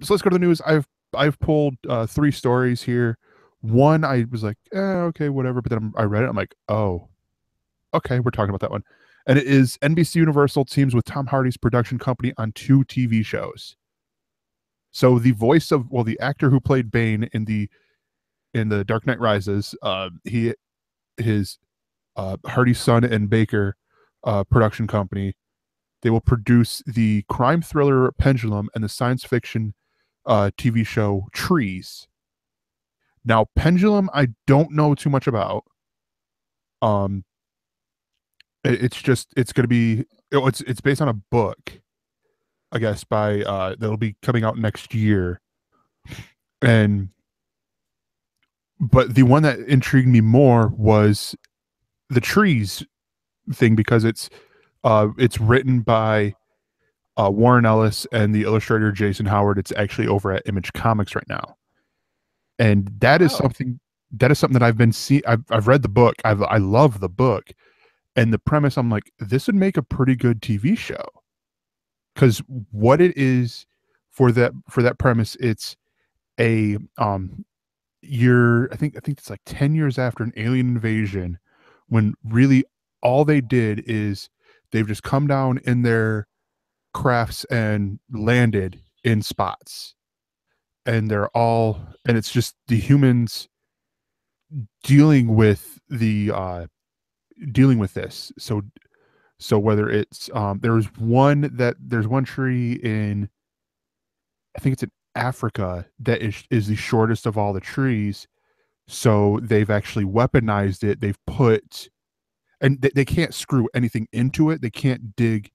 So let's go to the news. I've pulled three stories here. One I was like, okay, whatever. But then I read it. I'm like, oh, okay, we're talking about that one. And it is NBC Universal teams with Tom Hardy's production company on two TV shows. So the voice of the actor who played Bane in the Dark Knight Rises, his Hardy Son and Baker production company. They will produce the crime thriller Pendulum and the science fiction TV show Trees. Now, Pendulum, I don't know too much about. Um, it's going to be it's based on a book, I guess, by that'll be coming out next year. And but the one that intrigued me more was the Trees thing because it's written by Warren Ellis and the illustrator Jason Howard. It's actually over at Image Comics right now, and Oh, that is something that I've been seeing. I've read the book. I love the book, and the premise. I'm like, this would make a pretty good TV show because what it is for that premise, it's a year. I think it's like 10 years after an alien invasion, when really all they did is they've just come down in their crafts and landed in spots, and it's just the humans dealing with this. So whether it's there's one tree in, I think it's in Africa, that is the shortest of all the trees. So they've actually weaponized it. They've put, and they can't screw anything into it. They can't dig,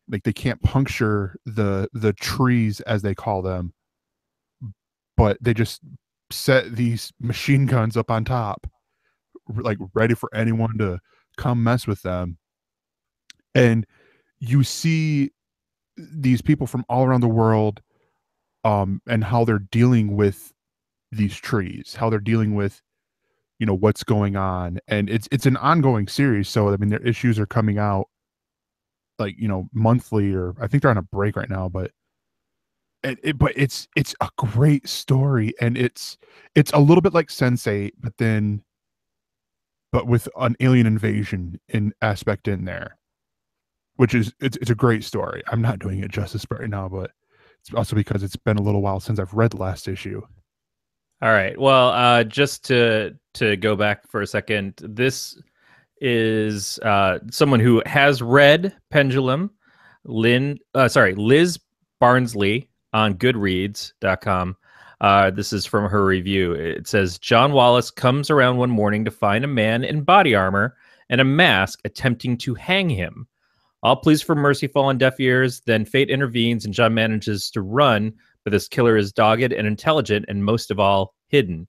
like they can't puncture the trees as they call them, but they just set these machine guns up on top, like ready for anyone to come mess with them. And you see these people from all around the world, and how they're dealing with these trees, how they're dealing with what's going on. And it's an ongoing series, so I mean their issues are coming out like monthly, or I think they're on a break right now, but it's a great story, and it's a little bit like Sense8, but with an alien invasion in aspect in there, which is it's a great story. I'm not doing it justice right now, but it's also because it's been a little while since I've read the last issue. all right. Well, just to go back for a second, this is someone who has read Pendulum, Liz Barnsley on Goodreads.com. This is from her review. It says, John Wallace comes around one morning to find a man in body armor and a mask attempting to hang him. All pleas for mercy fall on deaf ears. Then fate intervenes and John manages to run, but this killer is dogged and intelligent and most of all, hidden.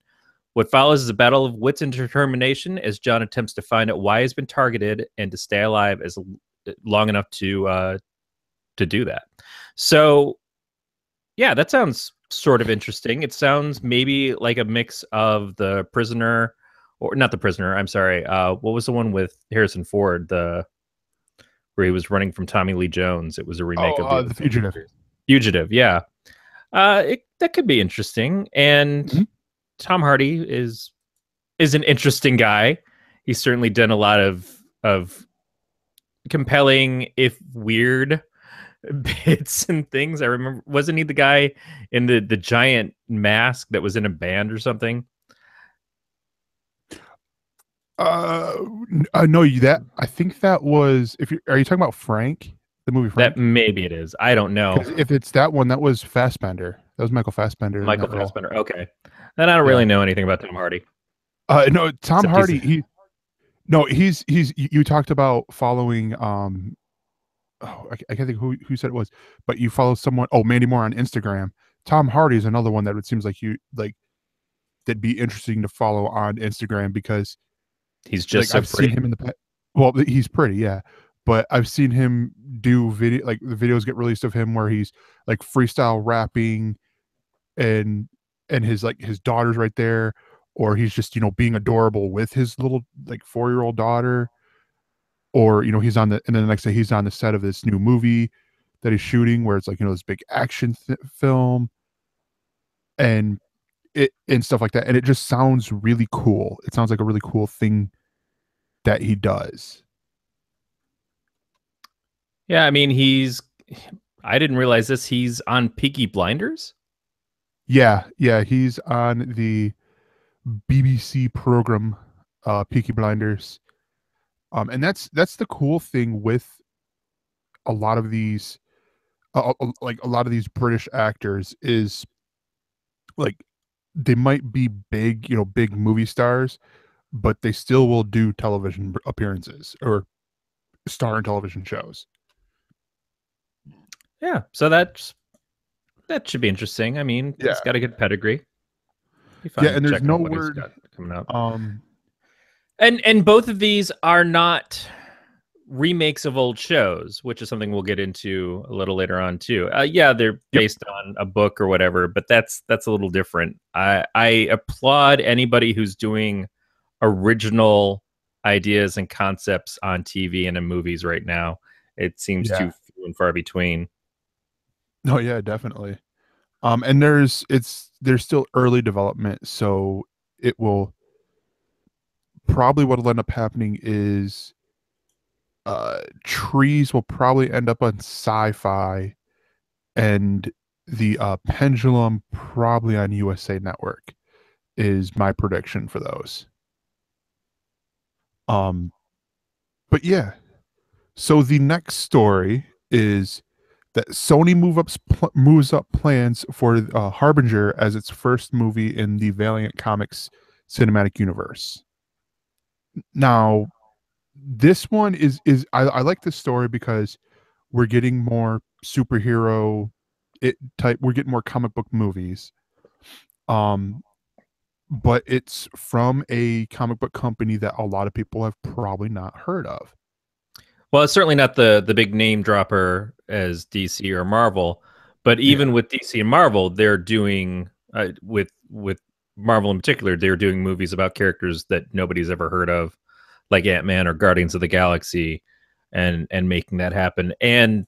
What follows is a battle of wits and determination as John attempts to find out why he's been targeted and to stay alive as long enough to do that. So, yeah, that sounds sort of interesting. It sounds maybe like a mix of The Prisoner, or not The Prisoner. I'm sorry. What was the one with Harrison Ford? Where he was running from Tommy Lee Jones. It was a remake of The Fugitive. Fugitive, yeah. That could be interesting. And Mhm. Tom Hardy is an interesting guy. He's certainly done a lot of compelling, if weird, bits and things. I remember, wasn't he the guy in the giant mask that was in a band or something? No, that I think that was, are you talking about Frank, the movie That Frank? maybe it is. I don't know. Because if it's that one, that was Fassbender. That was Michael Fassbender in Michael that role. Fassbender. Okay. Then I don't Yeah. really know anything about Tom Hardy. No, Tom Except he's Hardy. He's. You talked about following. I can't think who said it was, but you follow someone. Oh, Mandy Moore on Instagram. Tom Hardy is another one that it seems like that'd be interesting to follow on Instagram, because he's just like so I've seen pretty. him in the past. Well, he's pretty, yeah. But I've seen him do video, like the videos get released of him where he's like freestyle rapping, and his daughter's right there, or he's just being adorable with his little like 4-year-old daughter, or he's and then the next day he's on the set of this new movie that he's shooting, where it's like this big action film. and it and stuff like that. And it just sounds really cool. It sounds like a really cool thing that he does. Yeah, I mean, I didn't realize this. He's on Peaky Blinders. Yeah, yeah, he's on the BBC program Peaky Blinders. And that's the cool thing with a lot of these like a lot of these British actors is like they might be big, big movie stars, but they still will do television appearances or star in television shows. Yeah, so that should be interesting. I mean, Yeah. he's got a good pedigree. Be Yeah, fun and there's checking no out what he's word got coming up. um And both of these are not remakes of old shows, which is something we'll get into a little later on too. Yeah, they're yep. based on a book or whatever, but that's a little different. I applaud anybody who's doing original ideas and concepts on TV and in movies right now. It seems Yeah. too few and far between. No, yeah, definitely. And there's still early development, so it will probably what'll end up happening is trees will probably end up on sci-fi and the pendulum probably on USA Network is my prediction for those. Um but yeah, so the next story is that Sony moves up plans for Harbinger as its first movie in the Valiant Comics cinematic universe. Now, this one is I like this story because we're getting more superhero it type. We're getting more comic book movies. Um, but it's from a comic book company that a lot of people have probably not heard of. Well, it's certainly not the big name dropper as DC or Marvel, but Yeah, even with DC and Marvel, they're doing with Marvel in particular, they're doing movies about characters that nobody's ever heard of, like Ant-Man or Guardians of the Galaxy, and making that happen. And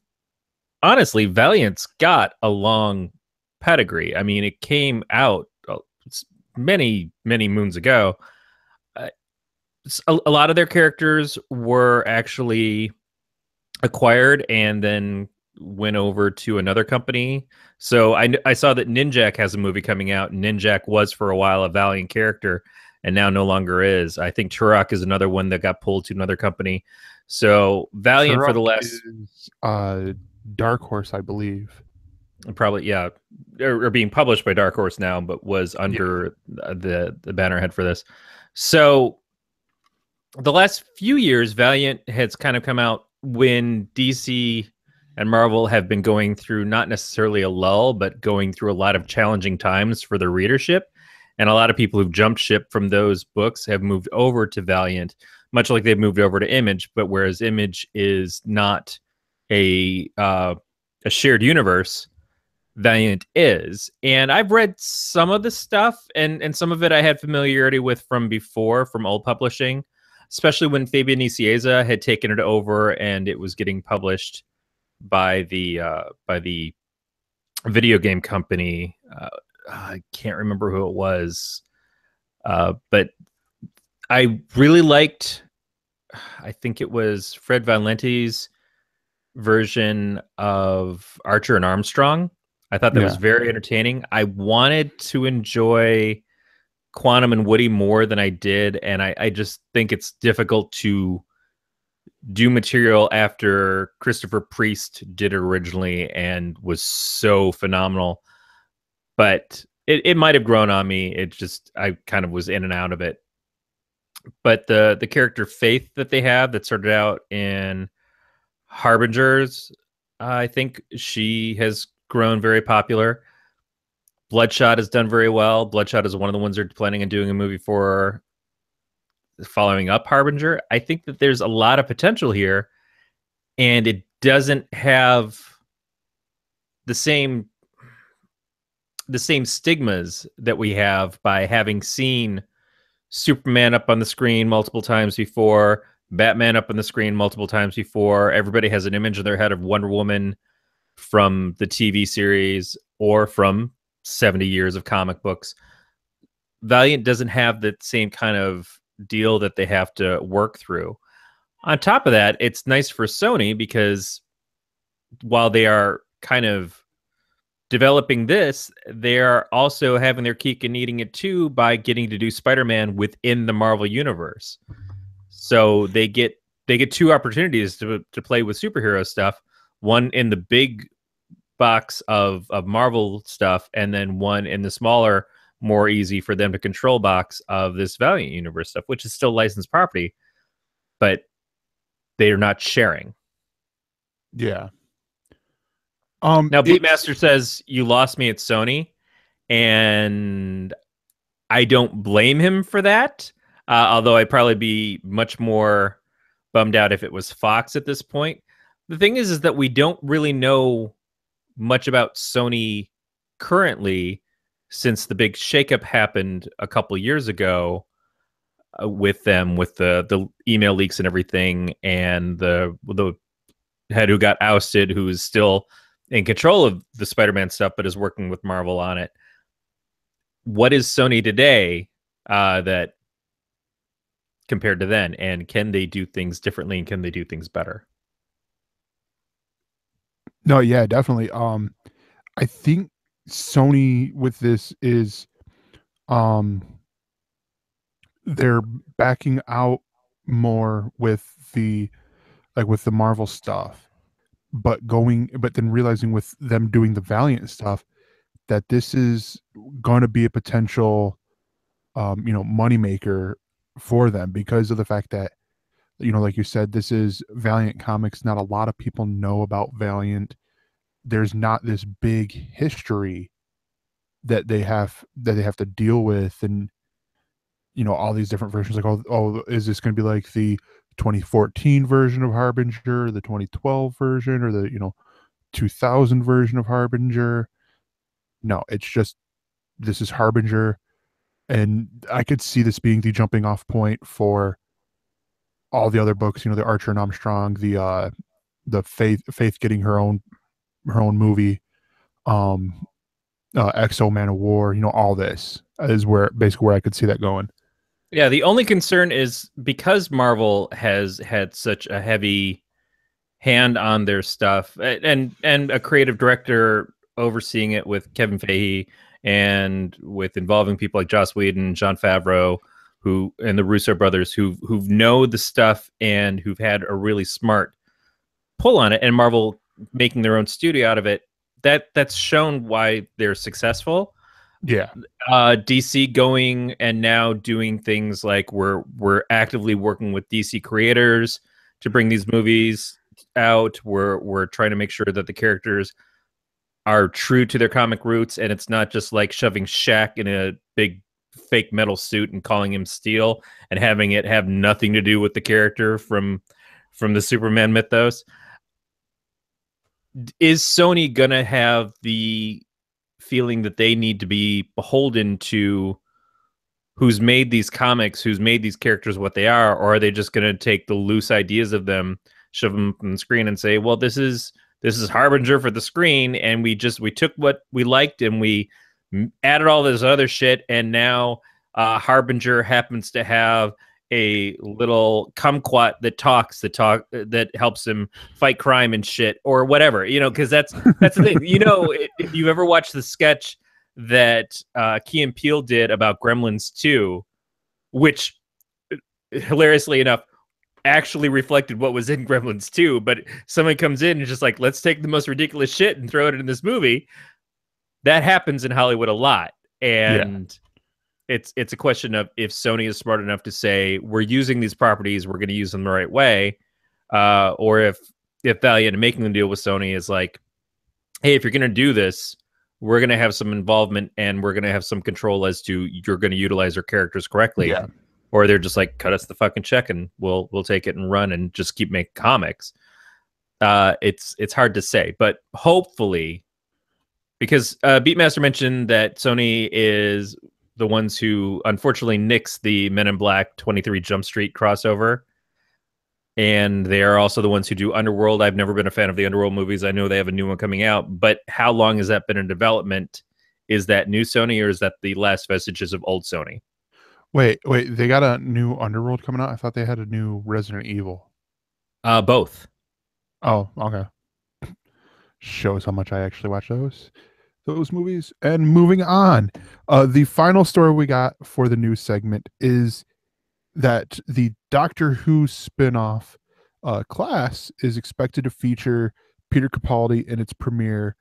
honestly, Valiant's got a long pedigree. I mean, it came out many moons ago. Uh, a lot of their characters were actually acquired and then went over to another company. So I saw that Ninjak has a movie coming out. Ninjak was for a while a Valiant character and now no longer is. I think Turok is another one that got pulled to another company. So Valiant for Turok the last is Dark Horse, I believe. probably yeah, or being published by Dark Horse now, but was Yeah, under the banner head for this. So the last few years, Valiant has kind of come out when DC and Marvel have been going through not necessarily a lull, but going through a lot of challenging times for their readership. And a lot of people who've jumped ship from those books have moved over to Valiant, much like they've moved over to Image. But whereas Image is not a shared universe, Valiant is. And I've read some of the stuff, and some of it I had familiarity with from before, from old publishing, especially when Fabian Nicieza had taken it over and it was getting published by the video game company. I can't remember who it was, but I really liked. I think it was Fred Van Lente's version of Archer and Armstrong. I thought that was yeah. very entertaining. I wanted to enjoy Quantum and Woody more than I did, and I just think it's difficult to do material after Christopher Priest did it originally and was so phenomenal. But it might have grown on me. It just I kind of was in and out of it. But the character Faith that they have that started out in Harbingers, I think she has grown very popular. Bloodshot has done very well. Bloodshot is one of the ones they're planning on doing a movie for following up Harbinger. I think that there's a lot of potential here, and it doesn't have the same stigmas that we have by having seen Superman up on the screen multiple times before, Batman up on the screen multiple times before. Everybody has an image in their head of Wonder Woman from the TV series or from 70 years of comic books. Valiant doesn't have that same kind of deal that they have to work through. On top of that, it's nice for Sony because while they are kind of developing this, they are also having their cake and eating it too by getting to do Spider-Man within the Marvel universe. So they get two opportunities to play with superhero stuff, one in the big box of Marvel stuff, and then one in the smaller, more easy for them to control box of this Valiant universe stuff, which is still licensed property, but they are not sharing. Yeah. Now, It's Beatmaster says you lost me at Sony, and I don't blame him for that. Although I'd probably be much more bummed out if it was Fox at this point. The thing is that we don't really know much about Sony currently since the big shakeup happened a couple years ago with them, with the email leaks and everything, and the head who got ousted, who is still in control of the Spider-Man stuff, but is working with Marvel on it. What is Sony today that compared to then, and can they do things differently, and can they do things better? No, yeah, definitely. I think Sony with this is um they're backing out more with the with the Marvel stuff, but then realizing with them doing the Valiant stuff that this is going to be a potential moneymaker for them because of the fact that like you said, this is Valiant Comics. Not a lot of people know about Valiant. There's not this big history that they have to deal with, and all these different versions. Like, oh, is this going to be like the 2014 version of Harbinger, the 2012 version, or the 2000 version of Harbinger? No, it's just this is Harbinger, and I could see this being the jumping off point for all the other books. The Archer and Armstrong, the Faith getting her own movie, um, Exo Man of War. All this is where basically where I could see that going. Yeah, the only concern is because Marvel has had such a heavy hand on their stuff, and a creative director overseeing it with Kevin Feige, and with involving people like Joss Whedon, Jon Favreau, and the Russo brothers who know the stuff and who've had a really smart pull on it, and Marvel making their own studio out of it. That's shown why they're successful. Yeah, DC going and now doing things like we're actively working with DC creators to bring these movies out. We're trying to make sure that the characters are true to their comic roots, and it's not just like shoving Shaq in a big fake metal suit and calling him Steel and having it have nothing to do with the character from the Superman mythos. Is Sony gonna have the feeling that they need to be beholden to who's made these comics, who's made these characters what they are, or are they just going to take the loose ideas of them, shove them on the screen, and say, well, this is Harbinger for the screen, and we took what we liked and we added all this other shit, and now Harbinger happens to have a little kumquat that helps him fight crime and shit, or whatever, because that's the thing. If you ever watched the sketch that Key and Peele did about Gremlins 2, which hilariously enough actually reflected what was in Gremlins 2, but someone comes in and just like, let's take the most ridiculous shit and throw it in this movie. That happens in Hollywood a lot, and it's a question of if Sony is smart enough to say, we're using these properties, we're going to use them the right way, or if Valiant making the deal with Sony is like, hey, if you're going to do this, we're going to have some involvement and we're going to have some control as to you're going to utilize our characters correctly. Yeah. Or they're just like, cut us the fucking check and we'll take it and run and just keep making comics. It's hard to say, but hopefully, because Beatmaster mentioned that Sony is the ones who unfortunately nixed the Men in Black 23 Jump Street crossover. And they are also the ones who do Underworld. I've never been a fan of the Underworld movies. I know they have a new one coming out, but how long has that been in development? Is that new Sony or is that the last vestiges of old Sony? Wait, they got a new Underworld coming out? I thought they had a new Resident Evil. Both. Oh, okay. Shows how much I actually watch those movies. And moving on, the final story we got for the news segment is that the Doctor Who spinoff class is expected to feature Peter Capaldi in its premiere,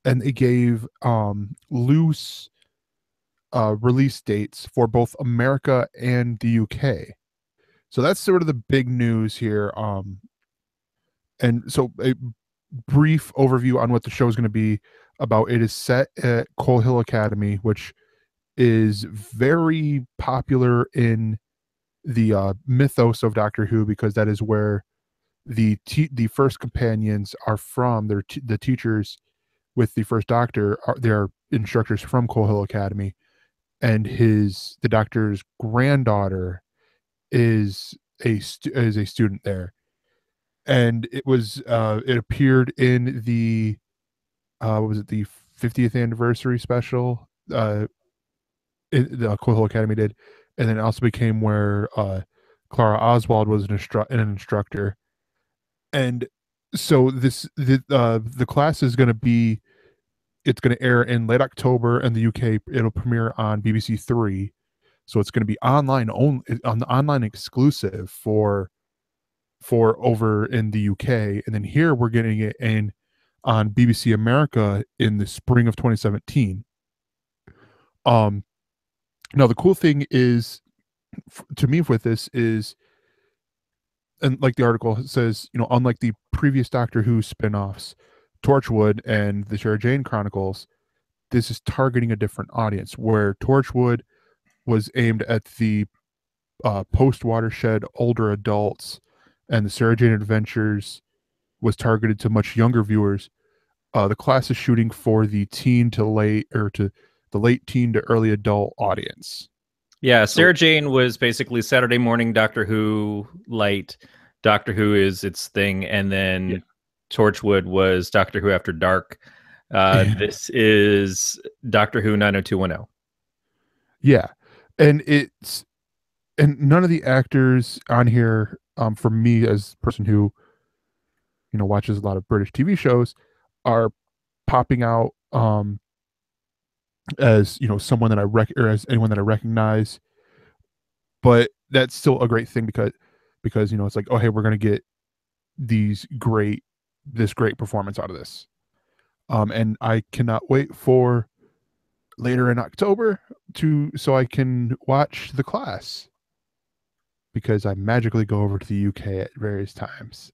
and they gave loose release dates for both America and the UK. So that's sort of the big news here. And so a brief overview on what the show is going to be about. It is set at Coal Hill Academy, which is very popular in the mythos of Doctor Who, because that is where the first companions are from. They're the teachers with the first Doctor. They're instructors from Coal Hill Academy, and the Doctor's granddaughter is is a student there. And it appeared in the what was it, the 50th anniversary special the Coal Hill Academy did, and then it also became where Clara Oswald was an instructor. And so the class is going to be, it's going to air in late October in the UK. It'll premiere on BBC Three, so it's going to be online only, on the online exclusive for over in the UK, and then here we're getting it in on BBC America in the spring of 2017. Um, Now the cool thing is, to me, with this is, and like the article says, unlike the previous Doctor Who spin-offs, Torchwood and the Sarah Jane Chronicles, this is targeting a different audience. Where Torchwood was aimed at the post-watershed older adults, and the Sarah Jane Adventures was targeted to much younger viewers. The class is shooting for the teen to late, or to the late teen to early adult audience. Yeah, Sarah Jane was basically Saturday morning Doctor Who light. Doctor Who is its thing, and then Torchwood was Doctor Who After Dark. This is Doctor Who 90210. Yeah, and none of the actors on here, for me as a person who watches a lot of British TV shows, are popping out as someone that or as anyone that I recognize. But that's still a great thing, because it's like, oh hey, we're gonna get this great performance out of this. And I cannot wait for later in October so I can watch the class, because I magically go over to the UK at various times.